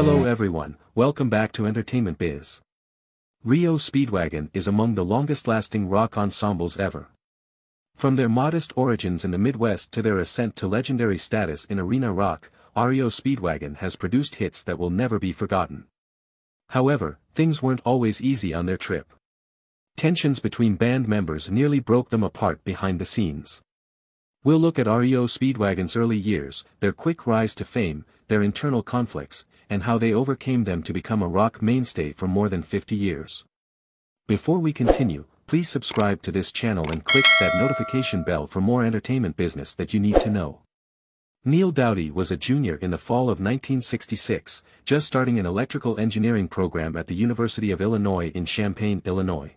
Hello everyone, welcome back to Entertainment Biz. REO Speedwagon is among the longest-lasting rock ensembles ever. From their modest origins in the Midwest to their ascent to legendary status in arena rock, REO Speedwagon has produced hits that will never be forgotten. However, things weren't always easy on their trip. Tensions between band members nearly broke them apart behind the scenes. We'll look at REO Speedwagon's early years, their quick rise to fame, their internal conflicts, and how they overcame them to become a rock mainstay for more than 50 years. Before we continue, please subscribe to this channel and click that notification bell for more entertainment business that you need to know. Neil Doughty was a junior in the fall of 1966, just starting an electrical engineering program at the University of Illinois in Champaign, Illinois.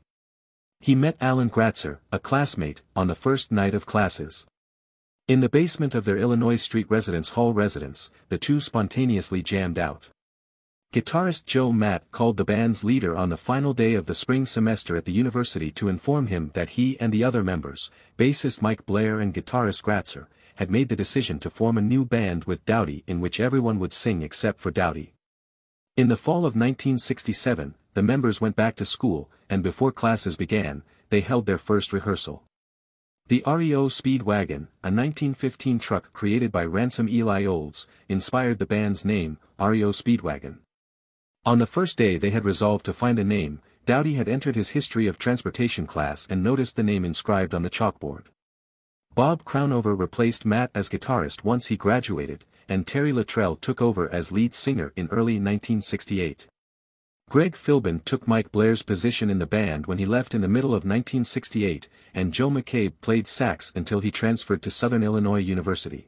He met Alan Gratzer, a classmate, on the first night of classes. In the basement of their Illinois Street Residence Hall residence, the two spontaneously jammed out. Guitarist Joe Matt called the band's leader on the final day of the spring semester at the university to inform him that he and the other members, bassist Mike Blair and guitarist Gratzer, had made the decision to form a new band with Doughty in which everyone would sing except for Doughty. In the fall of 1967, the members went back to school, and before classes began, they held their first rehearsal. The REO Speedwagon, a 1915 truck created by Ransom Eli Olds, inspired the band's name, REO Speedwagon. On the first day they had resolved to find a name, Doughty had entered his history of transportation class and noticed the name inscribed on the chalkboard. Bob Crownover replaced Matt as guitarist once he graduated, and Terry Luttrell took over as lead singer in early 1968. Greg Philbin took Mike Blair's position in the band when he left in the middle of 1968, and Joe McCabe played sax until he transferred to Southern Illinois University.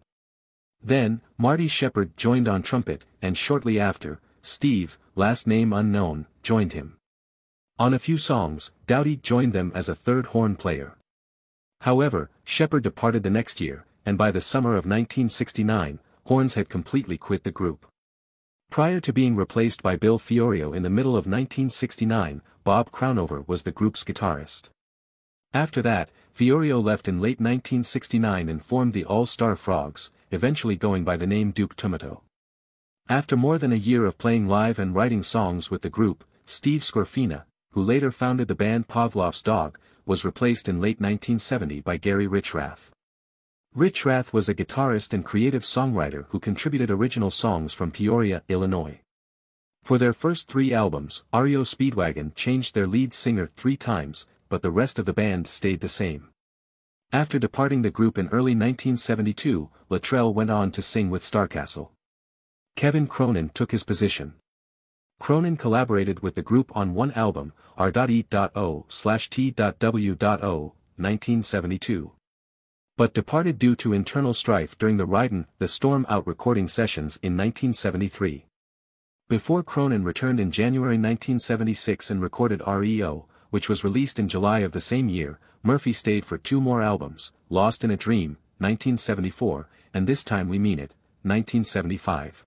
Then, Marty Shepard joined on trumpet, and shortly after, Steve, last name unknown, joined him. On a few songs, Doughty joined them as a third horn player. However, Shepard departed the next year, and by the summer of 1969, horns had completely quit the group. Prior to being replaced by Bill Fiorio in the middle of 1969, Bob Crownover was the group's guitarist. After that, Fiorio left in late 1969 and formed the All-Star Frogs, eventually going by the name Duke Tomato. After more than a year of playing live and writing songs with the group, Steve Scorfina, who later founded the band Pavlov's Dog, was replaced in late 1970 by Gary Richrath. Richrath was a guitarist and creative songwriter who contributed original songs from Peoria, Illinois. For their first 3 albums, REO Speedwagon changed their lead singer 3 times, but the rest of the band stayed the same. After departing the group in early 1972, Luttrell went on to sing with Starcastle. Kevin Cronin took his position. Cronin collaborated with the group on one album, R.E.O/T.W.O, 1972. But departed due to internal strife during the Ridin' the Storm Out recording sessions in 1973. Before Cronin returned in January 1976 and recorded REO, which was released in July of the same year, Murphy stayed for 2 more albums, Lost in a Dream, 1974, and This Time We Mean It, 1975.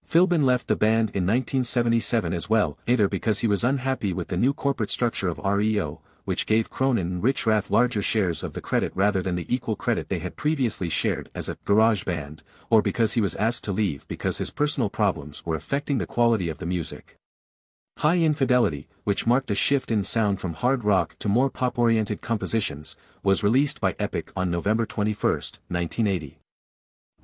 Philbin left the band in 1977 as well, either because he was unhappy with the new corporate structure of REO, which gave Cronin and Richrath larger shares of the credit rather than the equal credit they had previously shared as a garage band, or because he was asked to leave because his personal problems were affecting the quality of the music. High Infidelity, which marked a shift in sound from hard rock to more pop-oriented compositions, was released by Epic on November 21, 1980.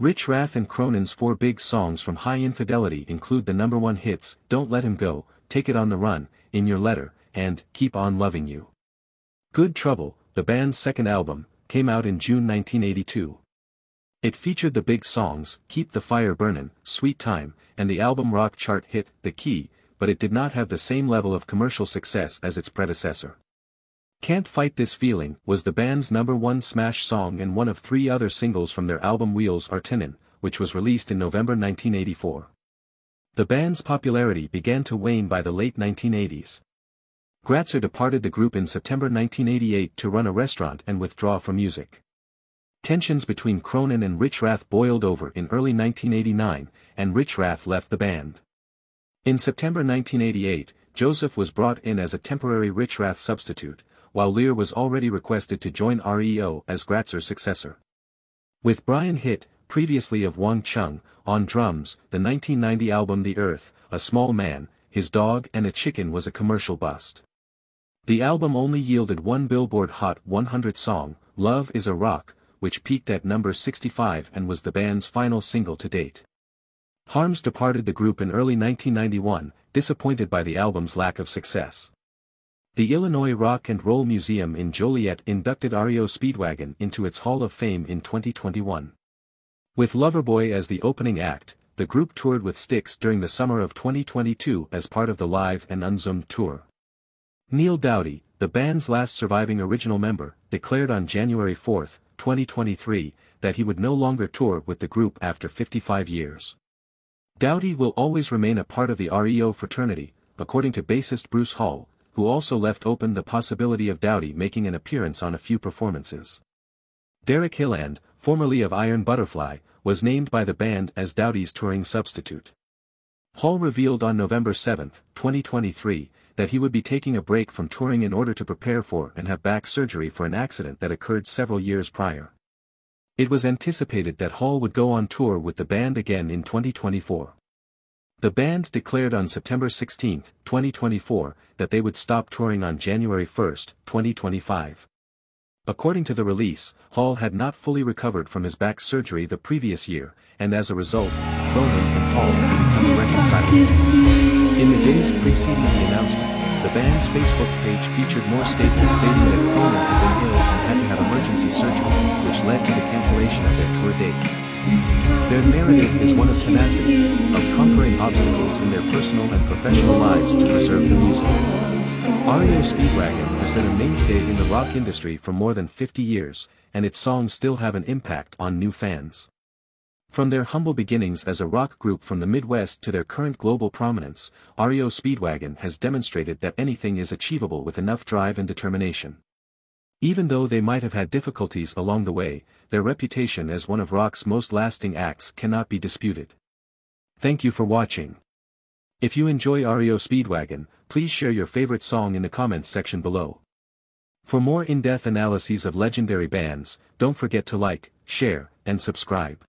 Richrath and Cronin's 4 big songs from High Infidelity include the #1 hits, Don't Let Him Go, Take It on the Run, In Your Letter, and Keep On Loving You. Good Trouble, the band's second album, came out in June 1982. It featured the big songs, Keep the Fire Burnin', Sweet Time, and the album rock chart hit, The Key, but it did not have the same level of commercial success as its predecessor. Can't Fight This Feeling was the band's #1 smash song and one of 3 other singles from their album Wheels Are Tinnin', which was released in November 1984. The band's popularity began to wane by the late 1980s. Gratzer departed the group in September 1988 to run a restaurant and withdraw from music. Tensions between Cronin and Richrath boiled over in early 1989, and Richrath left the band. In September 1988, Joseph was brought in as a temporary Richrath substitute, while Lear was already requested to join REO as Gratzer's successor. With Brian Hitt, previously of Wang Chung, on drums, the 1990 album The Earth, A Small Man, His Dog and a Chicken was a commercial bust. The album only yielded one Billboard Hot 100 song, Love Is a Rock, which peaked at number 65 and was the band's final single to date. Harms departed the group in early 1991, disappointed by the album's lack of success. The Illinois Rock and Roll Museum in Joliet inducted REO Speedwagon into its Hall of Fame in 2021. With Loverboy as the opening act, the group toured with Styx during the summer of 2022 as part of the Live and Unzoomed tour. Neil Doughty, the band's last surviving original member, declared on January 4, 2023, that he would no longer tour with the group after 55 years. Doughty will always remain a part of the REO fraternity, according to bassist Bruce Hall, who also left open the possibility of Doughty making an appearance on a few performances. Derek Hilland, formerly of Iron Butterfly, was named by the band as Doughty's touring substitute. Hall revealed on November 7, 2023, that he would be taking a break from touring in order to prepare for and have back surgery for an accident that occurred several years prior. It was anticipated that Hall would go on tour with the band again in 2024. The band declared on September 16, 2024, that they would stop touring on January 1, 2025. According to the release, Hall had not fully recovered from his back surgery the previous year, and as a result, Cronin and Hall had become irreconcilable. In the days preceding the announcement, the band's Facebook page featured more statements stating that Cronin had been ill and had to have emergency surgery, which led to the cancellation of their tour dates. Their narrative is one of tenacity, of conquering obstacles in their personal and professional lives to preserve the music. REO Speedwagon has been a mainstay in the rock industry for more than 50 years, and its songs still have an impact on new fans. From their humble beginnings as a rock group from the Midwest to their current global prominence, REO Speedwagon has demonstrated that anything is achievable with enough drive and determination. Even though they might have had difficulties along the way, their reputation as one of rock's most lasting acts cannot be disputed. Thank you for watching. If you enjoy REO Speedwagon, please share your favorite song in the comments section below. For more in-depth analyses of legendary bands, don't forget to like, share, and subscribe.